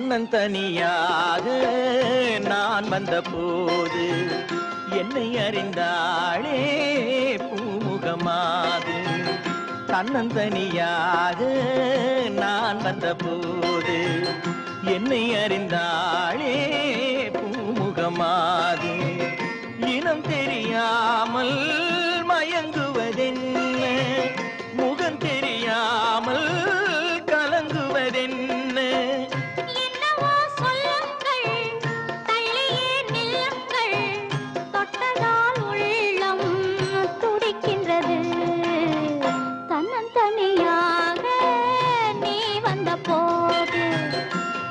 தன்னந்தனியாக நான் வந்த போது என்னை அறிந்தாளே பூமுகமாது. தன்னந்தனியாக நான் வந்த போது என்னை அறிந்தாளே பூமுகமாது. இனம் தெரியாமல் மயங்குவதென்ன, முகம் தெரியாமல் கலங்குவதென்ன. என்னவோ சொல்லுங்கள், தள்ளியே நில்லுங்கள், தொட்டதால் உள்ளம் துடிக்கின்றது. தன்னந்தனியாக நீ வந்த போது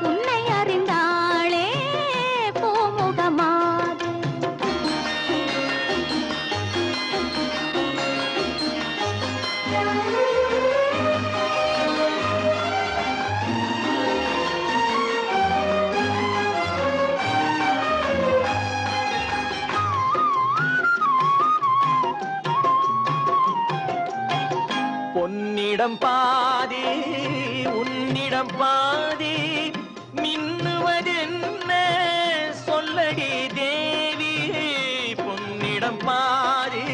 உன்னை அறிந்தாளே பூமுகமாது. பொன்னிடம் பாதி உன்னிடம் பாதி, மின்னுவதென்ன சொல்லடி தேவி. பொன்னிடம் பாதி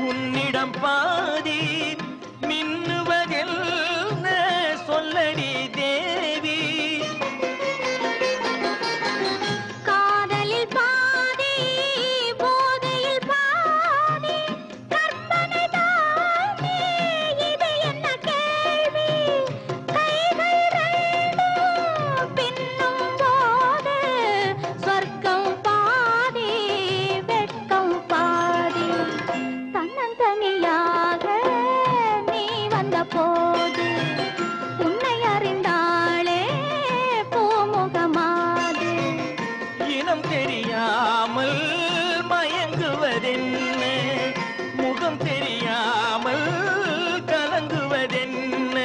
உன்னிடம் பாதி, மின்னுவதென்ன சொல்லடி தேவி. காதலில் பாதி, போதையில் பாதி, கற்பனை தானே இது என்ன கேள்வி. கைகள் ரெண்டும் பின்னும் போது சொர்க்கம் பாதி, வெட்கம் பாதி. தன்னந்தனியாக நீ வந்த போது உன்னை அறிந்தாளே பூமுகமாது. இனம் தெரியாமல் மயங்குவதென்ன, முகம் தெரியாமல் கலங்குவதென்ன.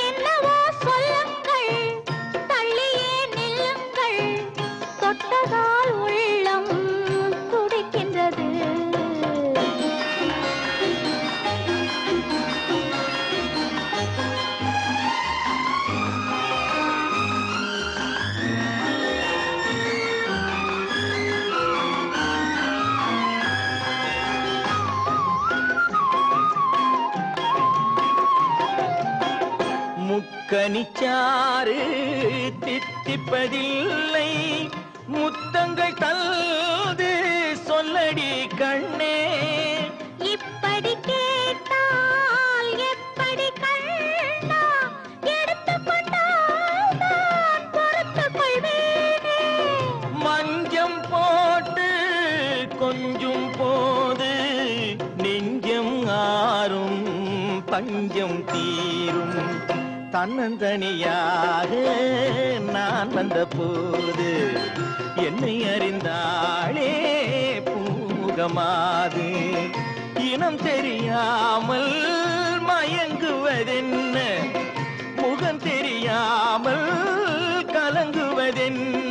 என்னவோ சொல்லுங்கள், தள்ளியே நில்லுங்கள், தொட்டதால் உள்ளம் துடிக்கின்றது. முக்கனிச்சாறு தித்திப்பதில்லை, முத்தங்கள் தந்து சொல்லடி கண்ணே. இப்படி கேட்டால் எப்படி கண்ணா, எடுத்துக்கொண்டால் நான் பொறுத்துக் கொள்வேனே. மஞ்சம் போட்டு கொஞ்சம் போது நெஞ்சம் ஆறும், பஞ்சம் தீரும். தன்னந்தனியாக நான் வந்த போது என்னை அறிந்தாளே பூமுகமாது. இனம் தெரியாமல் மயங்குவதென்ன, முகம் தெரியாமல் கலங்குவதென்ன.